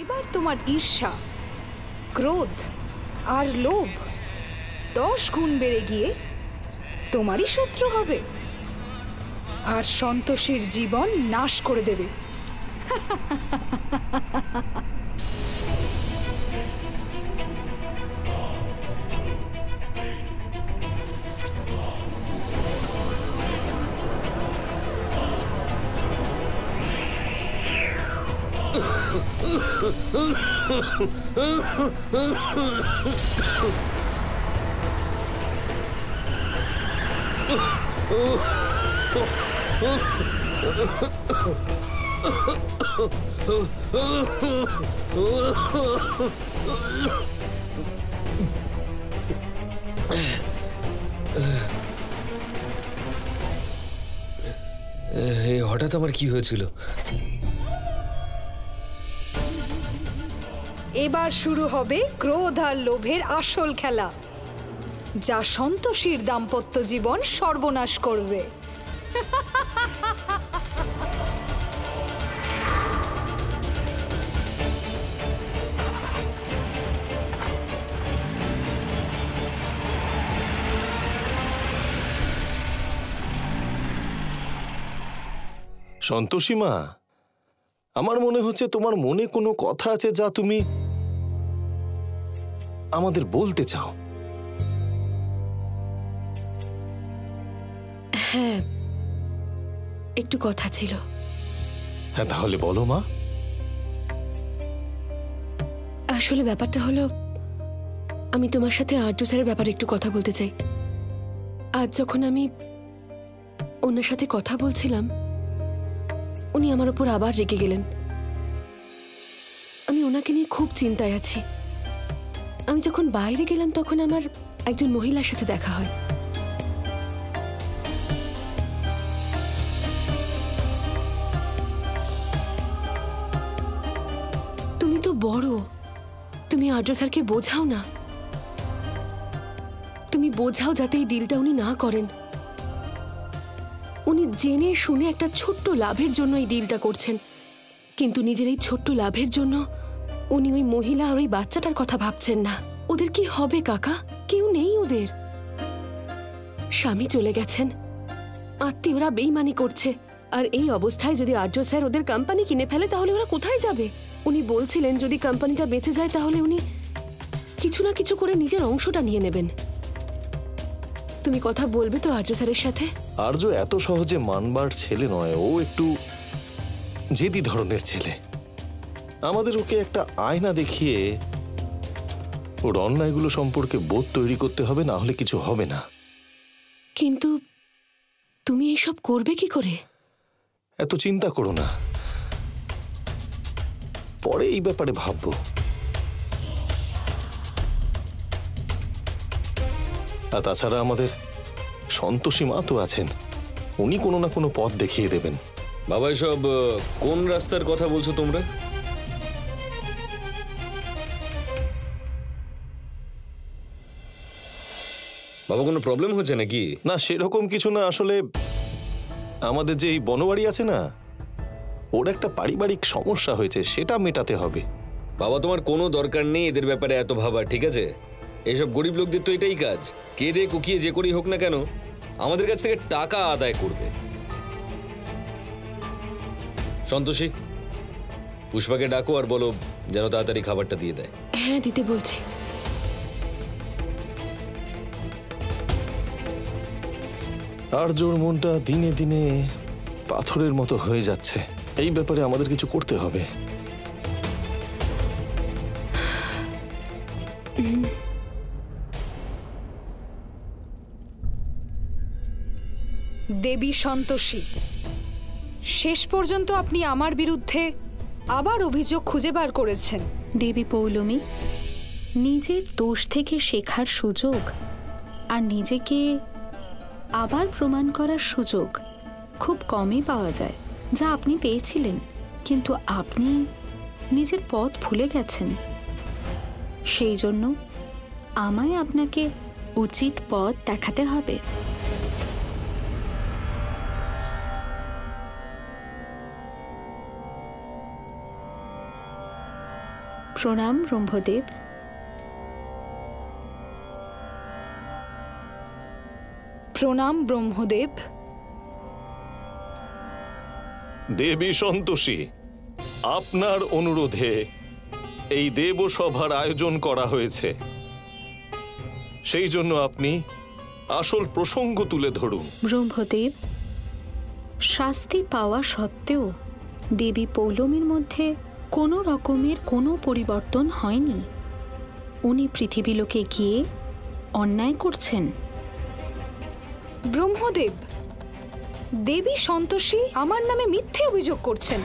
এবার তোমার ঈর্ষা, ক্রোধ আর লোভ 10 গুণ বেড়ে গিয়ে তোমারই শত্রু হবে আর সন্তোষীর জীবন নাশ করে দেবে। হঠাৎ আমার কি হয়েছিল? এবার শুরু হবে ক্রোধ আর লোভের আসল খেলা, যা সন্তোষীর দাম্পত্য জীবন সর্বনাশ করবে। সন্তোষী মা, আমার মনে হচ্ছে তোমার মনে কোনো কথা আছে যা তুমি আমাদের বলতে চাও। হ্যাঁ, একটু কথা ছিল। হ্যাঁ, তাহলে বলো মা। আসলে ব্যাপারটা হলো, আমি তোমার সাথে আর্য স্যারের ব্যাপারে একটু কথা বলতে চাই। আজ যখন আমি ওনার সাথে কথা বলছিলাম, উনি আমার উপর আবার রেগে গেলেন। আমি ওনাকে নিয়ে খুব চিন্তায় আছি। আমি যখন বাইরে গেলাম তখন আমার একজন মহিলার সাথে দেখা হয়। তুমি তো বড়, তুমি আর্য স্যারকে বোঝাও না। তুমি বোঝাও যাতে এই ডিলটা উনি না করেন। উনি জেনে শুনে একটা ছোট্ট লাভের জন্য এই ডিলটা করছেন, কিন্তু নিজের এই ছোট্ট লাভের জন্য উনি ওই মহিলা আর ওই বাচ্চাটার কথা ভাবছেন না। ওদের কি হবে কাকা? কেউ নেই ওদের। স্বামী চলে গেছেন, আত্মীয়রা বেইমানি করছে, আর এই অবস্থায় যদি আর্য স্যার ওদের কোম্পানি কিনে ফেলে তাহলে ওরা কোথায় যাবে? উনি বলছিলেন যদি কোম্পানিটা বেঁচে যায় তাহলে উনি কিছু না কিছু করে নিজের অংশটা নিয়ে নেবেন। তুমি কথা বলবে তো আর্য স্যারের সাথে? আর্য এত সহজে মানবার ছেলে নয়, ও একটু জেদি ধরনের ছেলে। আমাদের ওকে একটা আয়না দেখিয়ে ওর অন্যায়গুলো সম্পর্কে বোধ তৈরি করতে হবে, না হলে কিছু হবে না। কিন্তু তুমি এইসব করবে কি করে? এত চিন্তা করো না, পরে এই ব্যাপারে ভাববো। আর তাছাড়া আমাদের সন্তোষী মা তো আছেন, উনি কোনো না কোনো পথ দেখিয়ে দেবেন। বাবা, এসব কোন রাস্তার কথা বলছো তোমরা? বাবা, কোনো প্রবলেম হচ্ছে নাকি? না, সেরকম কিছু না। আসলে আমাদের যে এই বনবাড়ি আছে না, ওর একটা পারিবারিক সমস্যা হয়েছে, সেটা মেটাতে হবে। বাবা, তোমার কোনো দরকার নেই এদের ব্যাপারে এত ভাবা, ঠিক আছে? এইসব গরিব লোকদের তো এটাই কাজ, কেঁদে কুকিয়ে যে করেই হোক না কেন আমাদের কাছ থেকে টাকা আদায় করবে। সন্তোষী, পুষ্পাকে ডাকো আর বলো যেন তাড়াতাড়ি খাবারটা দিয়ে দেয়। হ্যাঁ, দিতে বলছি। আর্যর মনটা দিনে দিনে পাথরের মতো হয়ে যাচ্ছে, এই ব্যাপারে আমাদের কিছু করতে হবে। দেবী সন্তোষী, শেষ পর্যন্ত আপনি আমার বিরুদ্ধে আবার অভিযোগ খুঁজে বার করেছেন। দেবী পৌলমী, নিজের দোষ থেকে শেখার সুযোগ আর নিজেকে আবার প্রমাণ করার সুযোগ খুব কমই পাওয়া যায়, যা আপনি পেয়েছিলেন। কিন্তু আপনি নিজের পথ ভুলে গেছেন। সেই জন্য আমায় আপনাকে উচিত পথ দেখাতে হবে। প্রণাম ব্রহ্মদেব। প্রণাম ব্রহ্মদেব। দেবী সন্তোষী, আপনার অনুরোধে এই দেবসভার আয়োজন করা হয়েছে, সেই জন্য আপনি আসল প্রসঙ্গ তুলে ধরুন। ব্রহ্মদেব, শাস্তি পাওয়া সত্ত্বেও দেবী পৌলমীর মধ্যে কোনো রকমের কোনো পরিবর্তন হয়নি। উনি পৃথিবীলোকে গিয়ে অন্যায় করছেন। ব্রহ্মদেব, দেবী সন্তোষী আমার নামে মিথ্যে অভিযোগ করছেন।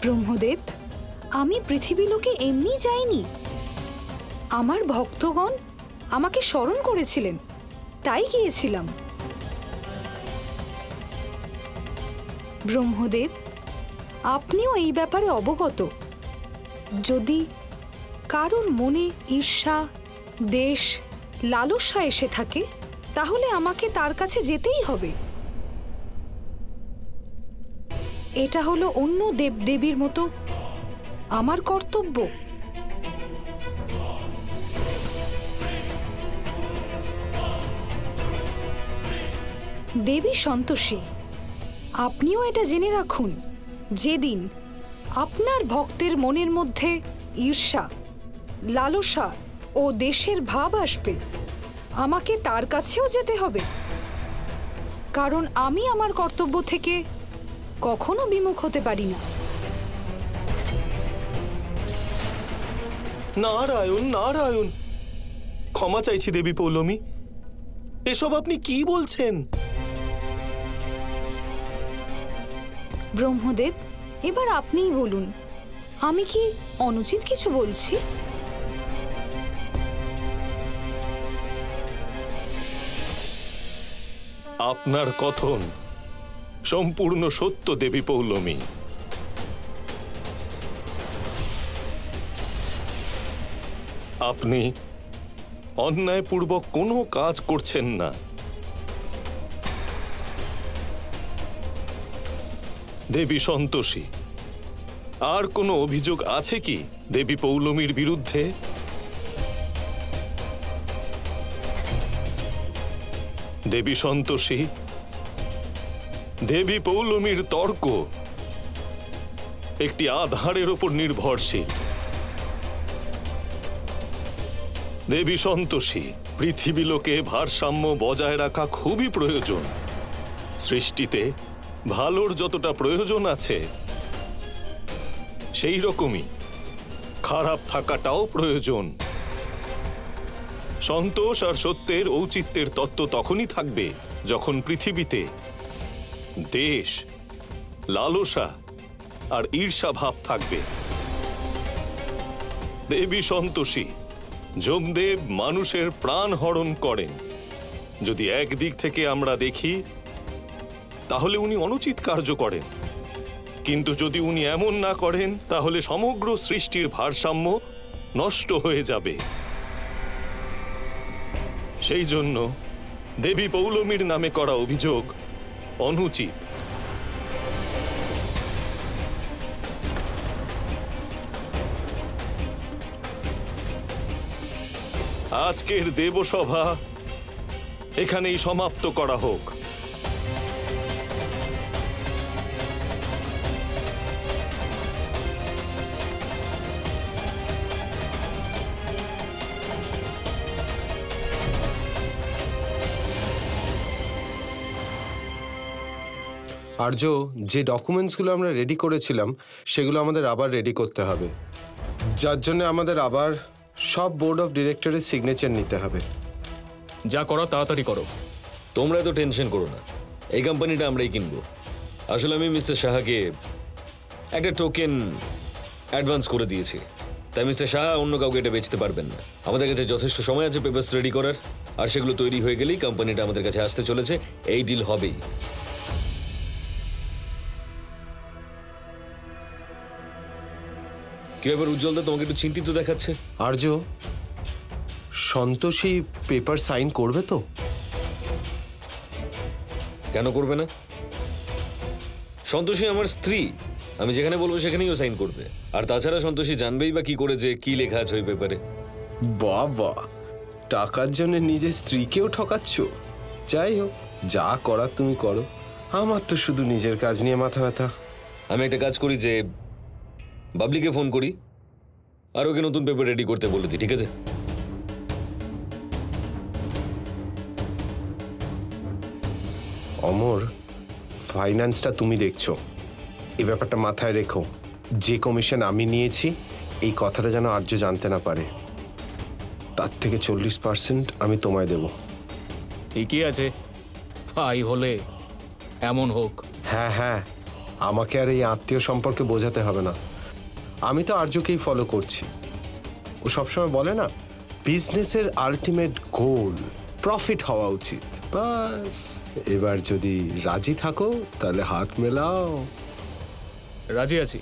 ব্রহ্মদেব, আমি পৃথিবীলোকে এমনি যাইনি। আমার ভক্তগণ আমাকে স্মরণ করেছিলেন, তাই গিয়েছিলাম। ব্রহ্মদেব, আপনিও এই ব্যাপারে অবগত। যদি কারোর মনে ঈর্ষা, দেশ, লালসা এসে থাকে, তাহলে আমাকে তার কাছে যেতেই হবে। এটা হলো অন্য দেবদেবীর মতো আমার কর্তব্য। দেবী সন্তোষী, আপনিও এটা জেনে রাখুন, যেদিন আপনার ভক্তের মনের মধ্যে ঈর্ষা, লালসা ও দেশের ভাব আসবে, আমাকে তার কাছেও যেতে হবে। কারণ আমি আমার কর্তব্য থেকে কখনো বিমুখ হতে পারি না। নারায়ণ নারায়ণ, ক্ষমা চাইছি দেবী পৌলমী, এসব আপনি কি বলছেন? ব্রহ্মদেব, এবার আপনিই বলুন, আমি কি অনুচিত কিছু বলছি? আপনার কথন সম্পূর্ণ সত্য দেবী পৌলমী। আপনি অন্যায়পূর্বক কোনো কাজ করছেন না। দেবী সন্তোষী, আর কোনো অভিযোগ আছে কি দেবী পৌলমীর বিরুদ্ধে? দেবী সন্তোষী, দেবী পৌলমীর তর্ক একটি আধারের উপর নির্ভরশীল। দেবী সন্তোষী, পৃথিবীলোকে ভারসাম্য বজায় রাখা খুবই প্রয়োজন। সৃষ্টিতে ভালোর যতটা প্রয়োজন আছে, সেই রকমই খারাপ থাকাটাও প্রয়োজন। সন্তোষ আর সত্যের ঔচিত্যের তত্ত্ব তখনই থাকবে যখন পৃথিবীতে দেশ, লালসা আর ঈর্ষা ভাব থাকবে। দেবী সন্তোষী, যমদেব মানুষের প্রাণ হরণ করেন। যদি একদিক থেকে আমরা দেখি, তাহলে উনি অনুচিত কার্য করেন, কিন্তু যদি উনি এমন না করেন, তাহলে সমগ্র সৃষ্টির ভারসাম্য নষ্ট হয়ে যাবে। সেই জন্য দেবী পৌলমীর নামে করা অভিযোগ অনুচিত। আজকের দেবসভা এখানেই সমাপ্ত করা হোক। আর্য, যে ডকুমেন্টসগুলো আমরা রেডি করেছিলাম সেগুলো আমাদের আবার রেডি করতে হবে, যার জন্য আমাদের আবার সব বোর্ড অফ ডিরেক্টরের সিগনেচার নিতে হবে। যা করো তাড়াতাড়ি করো। তোমরা এত টেনশন করো না, এই কোম্পানিটা আমরাই কিনবো। আসলে আমি মিস্টার সাহাকে একটা টোকেন অ্যাডভান্স করে দিয়েছি, তাই মিস্টার সাহা অন্য কাউকে এটা বেচতে পারবেন না। আমাদের কাছে যথেষ্ট সময় আছে পেপারস রেডি করার, আর সেগুলো তৈরি হয়ে গেলেই কোম্পানিটা আমাদের কাছে আসতে চলেছে। এই ডিল হবেই। কি ব্যাপার উজ্জ্বলদা, তোমাকে একটু চিন্তিত দেখাচ্ছে? আর্য, সন্তোষী পেপার সাইন করবে তো? কেন করবে না? সন্তোষী আমার স্ত্রী, আমি যেখানে বলবো সেখানেই ও সাইন করবে। আর তাছাড়া সন্তোষী জানবেই বা কি করে যে কি লেখা আছে ওই পেপারে। বাবা, টাকার জন্য নিজের স্ত্রীকেও ঠকাচ্ছ। যাই হোক, যা করার তুমি করো, আমার তো শুধু নিজের কাজ নিয়ে মাথা ব্যথা। আমি একটা কাজ করি যে বাবলিকে ফোন করি আর ওকে নতুন পেপার রেডি করতে বলে দিই, ঠিক আছে? অমর, ফাইন্যান্সটা তুমি দেখছো, এই ব্যাপারটা মাথায় রেখো। যে কমিশন আমি নিয়েছি এই কথাটা যেন আর্য জানতে না পারে। তার থেকে 40% আমি তোমায় দেব। ঠিকই আছে, ভাই হলে এমন হোক। হ্যাঁ হ্যাঁ, আমাকে আর এই আত্মীয় সম্পর্কে বোঝাতে হবে না। আমি তো আর্যকেই ফলো করছি। ও সবসময় বলে না, বিজনেসের আলটিমেট গোল প্রফিট হওয়া উচিত। বাস, এবার যদি রাজি থাকো তাহলে হাত মেলাও। রাজি আছি।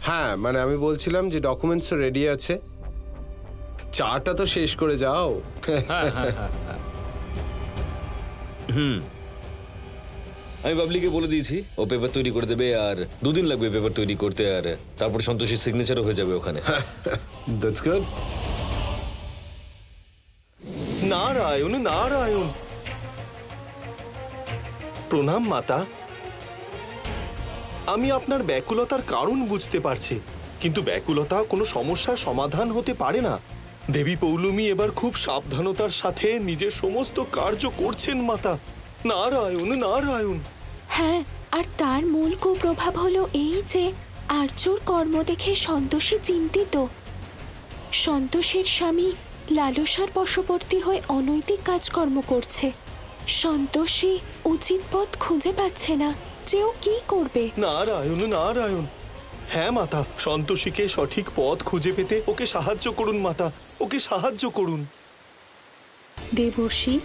হ্যাঁ, মানে আমি বলছিলাম যে ডকুমেন্টসও রেডি আছে, চাটা তো শেষ করে যাও। হ্যাঁ হ্যাঁ হ্যাঁ হ্যাঁ। আমি বাবলিকে বলে দিয়েছি ও পেপার তৈরি করে দেবে, আর 2 দিন লাগবে পেপার তৈরি করতে, আর তারপর সন্তোষীর সিগনেচারও হয়ে যাবে ওখানে। That's good. নারায়ণ নারায়ণ, প্রণাম মাতা। আমি আপনার ব্যাকুলতার কারণ বুঝতে পারছি, কিন্তু ব্যাকুলতা কোনো সমস্যার সমাধান হতে পারে না। দেবী পৌলমী এবার খুব সাবধানতার সাথে নিজের সমস্ত কার্য করছেন মাতা। নারায়ণ নারায়ণ। হ্যাঁ, আর তার মূল কুপ্রভাব হলো এই যে আর্যর কর্ম দেখে সন্তোষী চিন্তিত। সন্তোষীর স্বামী লালসার বশবর্তী হয়ে অনৈতিক কাজকর্ম করছে। সন্তোষী উচিত পথ খুঁজে পাচ্ছে না যে ও কি করবে। নারায়ণ নারায়ণ। হ্যাঁ মাতা, সন্তোষীকে সঠিক পথ খুঁজে পেতে ওকে সাহায্য করুন মাতা, ওকে সাহায্য করুন। দেবর্ষি,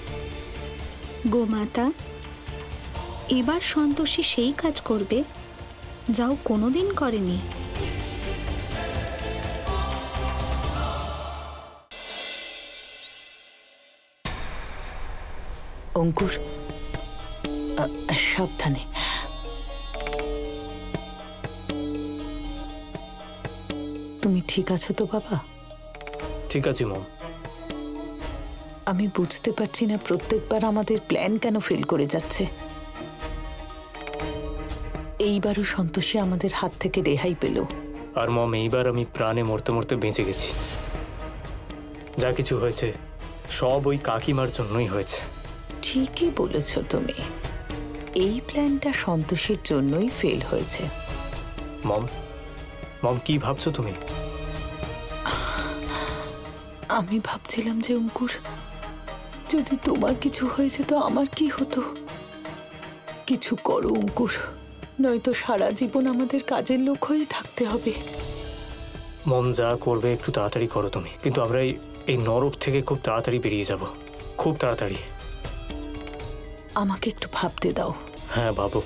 গোমাতা, এবার সন্তোষী সেই কাজ করবে যা ও কোনোদিন করেনি। অঙ্কুর, সাবধানে। তুমি ঠিক আছো তো বাবা? ঠিক আছে মম। আমি বুঝতে পারছি না প্রত্যেকবার আমাদের প্ল্যান কেন ফেল করে যাচ্ছে। এইবারও সন্তোষী আমাদের হাত থেকে রেহাই পেল। আর মম, এইবার আমি প্রাণে মরতে মরতে বেঁচে গেছি। যা কিছু হয়েছে সব ওই কাকিমার জন্যই হয়েছে। ঠিকই বলেছ তুমি, এই প্ল্যানটা সন্তোষীর জন্যই ফেল হয়েছে। মম, মম কি ভাবছো তুমি? আমি ভাবছিলাম যে অঙ্কুর, যদি তোমার কিছু হয়েছে তো আমার কি হতো। কিছু করো অঙ্কুর, নয়তো সারা জীবন আমাদের কাজের লোক হয়ে থাকতে হবে। মম, যা করবে একটু তাড়াতাড়ি করো তুমি, কিন্তু আমরা এই নরক থেকে খুব তাড়াতাড়ি বেরিয়ে যাব, খুব তাড়াতাড়ি। আমাকে একটু ভাবতে দাও। হ্যাঁ বাবু।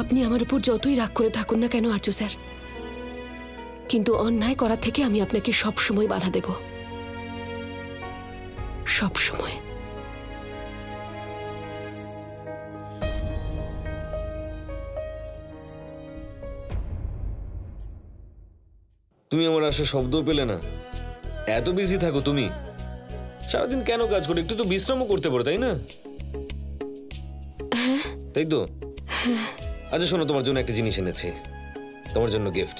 আপনি আমার উপর যতই রাগ করে থাকুন না কেন আর্য স্যার, কিন্তু অন্যায় করার থেকে আমি আপনাকে সব সময় বাধা দেব, সব সময়। তুমি আমার আশা শব্দও পেলে না? এত বিজি থাকো তুমি, সারাদিন কেন কাজ করো? একটু তো বিশ্রামও করতে পারো, তাই না? তাই তো। আচ্ছা শোনো, তোমার জন্য একটা জিনিস এনেছি, তোমার জন্য গিফট।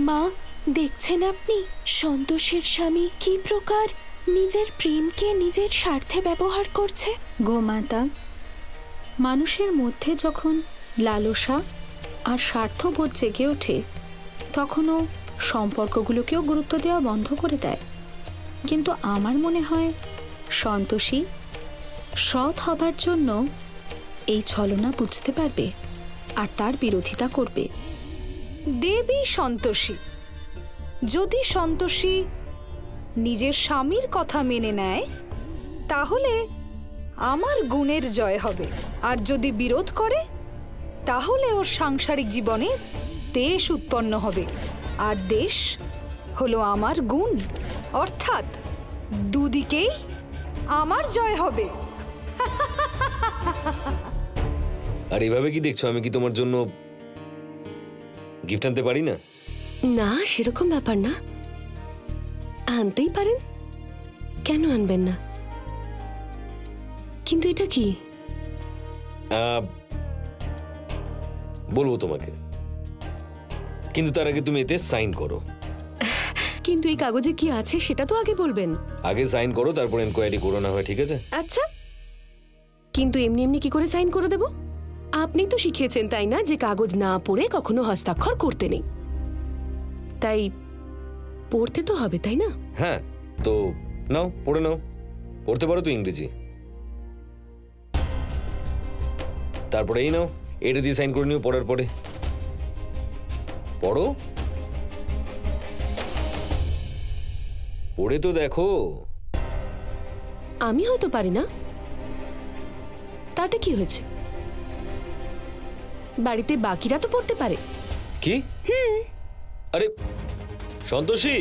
মা, দেখছেন আপনি সন্তোষের স্বামী কি প্রকার নিজের প্রেমকে নিজের স্বার্থে ব্যবহার করছে। গোমাতা, মানুষের মধ্যে যখন লালসা আর স্বার্থবোধ জেগে ওঠে তখনও সম্পর্কগুলোকেও গুরুত্ব দেওয়া বন্ধ করে দেয়। কিন্তু আমার মনে হয় সন্তোষী সৎ হবার জন্য এই ছলনা বুঝতে পারবে আর তার বিরোধিতা করবে। দেবী সন্তোষী, যদি সন্তোষী নিজের স্বামীর কথা মেনে নেয় তাহলে আমার গুণের জয় হবে, আর যদি বিরোধ করে তাহলে ওর সাংসারিক জীবনে দেশ উৎপন্ন হবে, আর দেশ হলো আমার গুণ, অর্থাৎ দুদিকেই আমার জয় হবে। আর এভাবে কি দেখছো, আমি কি তোমার জন্য গিফট আনতে পারি না? না, সেরকম ব্যাপার না, আনতেই পারেন, কেন আনবেন না? কিন্তু এটা কি? বলবো তোমাকে, কিন্তু তার আগে তুমি এতে সাইন করো। কিন্তু এই কাগজে কি আছে সেটা তো আগে বলবেন। আগে সাইন করো, তারপর এনকোয়ারি করো না হয়, ঠিক আছে? আচ্ছা, কিন্তু এমনি এমনি কি করে সাইন করে দেব? আপনি তো শিখিয়েছেন তাই না যে কাগজ না পড়ে কখনো হস্তাক্ষর করতে নেই, তাই পড়তে তো হবে তাই না? হ্যাঁ, তো নাও পড়ে নাও, পড়তে পারো তো ইংরেজি। তারপরে এই নাও, এটা দিয়ে সাইন করে নিও পড়ার পরে। পড়ো, পড়ে তো দেখো। আমি হয়তো পারি না, তাতে কি হয়েছে? বাড়িতে বাকিরা তো পড়তে পারে। কি? আরে সন্তোষী,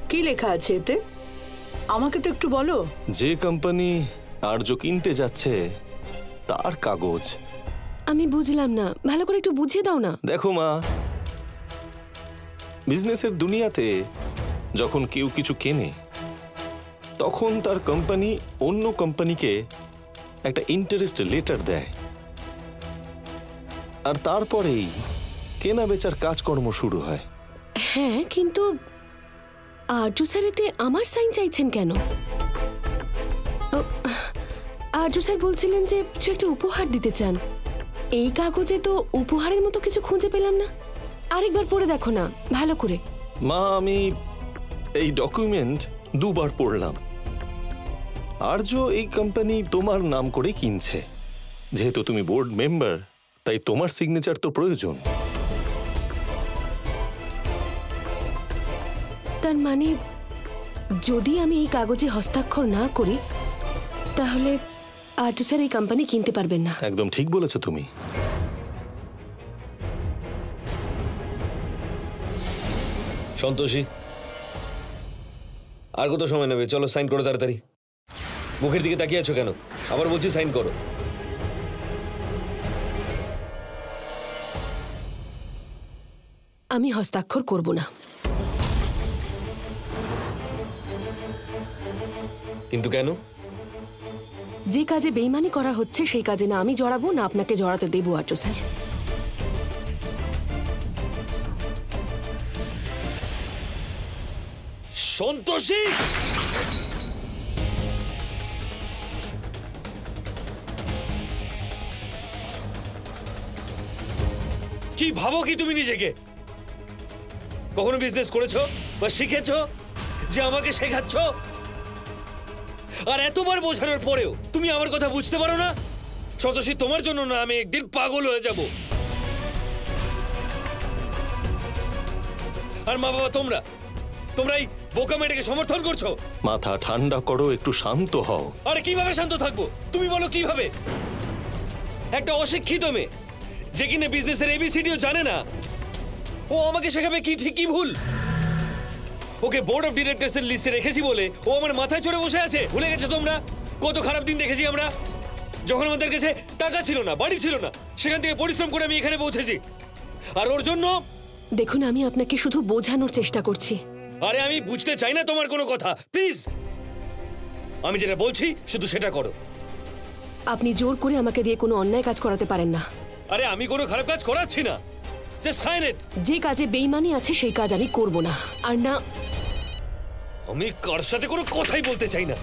কি লেখা আছে এতে? আমাকে তো একটু বলো। যে কোম্পানি আর্য কিনতে যাচ্ছে তার কাগজ। আমি বুঝলাম না, ভালো করে একটু বুঝিয়ে দাও না। দেখো মা, বিজনেসের দুনিয়াতে যখন কেউ কিছু কেনে তখন তার কোম্পানি অন্য কোম্পানিকে একটা ইন্টারেস্ট লেটার দেয়, আর তারপরেই কেনা বেচার কাজকর্ম শুরু হয়। হ্যাঁ, কিন্তু আর্য স্যার এতে আমার সাইন চাইছেন কেন? আর্য স্যার বলছিলেন যে কিছু একটা উপহার দিতে চান। এই কাগজে তো উপহারের মতো কিছু খুঁজে পেলাম না। আরেকবার পড়ে দেখো না ভালো করে। মা, আমি এই ডকুমেন্ট দুবার পড়লাম। আর্য এই কোম্পানি তোমার নাম করে কিনছে, যেহেতু তুমি বোর্ড মেম্বার তাই তোমার সিগনেচার তো প্রয়োজন। তার মানে যদি আমি এই কাগজে হস্তাক্ষর না করি তাহলে আর্য স্যার এই কোম্পানি কিনতে পারবেন না। একদম ঠিক বলেছো তুমি। সন্তোষী, আর কত সময় নেবে? চলো সাইন করো তাড়াতাড়ি। মুখের দিকে তাকিয়ে আছো কেন? আবার বলছি সাইন করো। আমি হস্তাক্ষর করব না। কিন্তু কেন? যে কাজে বেইমানি করা হচ্ছে সেই কাজে না আমি জড়াবো, না আপনাকে জড়াতে দেবো আর্য স্যার। সন্তোষী, কি ভাবো কি তুমি নিজেকে? কখনো বিজনেস করেছো বা শিখেছো যে আমাকে শেখাচ্ছ? আর এতবার বোঝানোর পরেও তুমি আমার কথা বুঝতে পারো না? সন্তোষী, তোমার জন্য না আমি একদিন পাগল হয়ে যাব। আর মা বাবা তোমরা এই বোকা মেয়েটাকে সমর্থন করছো। মাথা ঠান্ডা করো, একটু শান্ত হও। আরে কিভাবে শান্ত থাকবো? তুমি বলো কিভাবে? একটা অশিক্ষিত মেয়ে যে কিনা বিজনেসের এবিসিডিও জানে না, ও আমাকে শেখাবে কি ঠিক কি ভুল? ওকে বোর্ড অফ ডিরেক্টরস এর লিস্টে রেখেছি বলে ও আমার মাথায় চড়ে বসে আছে। ভুলে গেছো তোমরা? কত খারাপ দিন দেখেছি আমরা, যখন আমাদের কাছে টাকা ছিল না, বাড়ি ছিল না, সেখান থেকে পরিশ্রম করে আমি এখানে পৌঁছেছি। আর ওর জন্য দেখুন, আমি আপনাকে শুধু বোঝানোর চেষ্টা করছি। আরে আমি বুঝতে চাই না তোমার কোনো কথা, প্লিজ। আমি যেটা বলছি শুধু সেটা করো। আপনি জোর করে আমাকে দিয়ে কোনো অন্যায় কাজ করাতে পারেন না। আরে আমি কোনো খারাপ কাজ করাচ্ছি না, জাস্ট সাইন ইট। যে কাজে বেইমানি আছে সেই কাজ আমি করব না। আর না, আমি কার সাথে কোনো কথাই বলতে চাই না।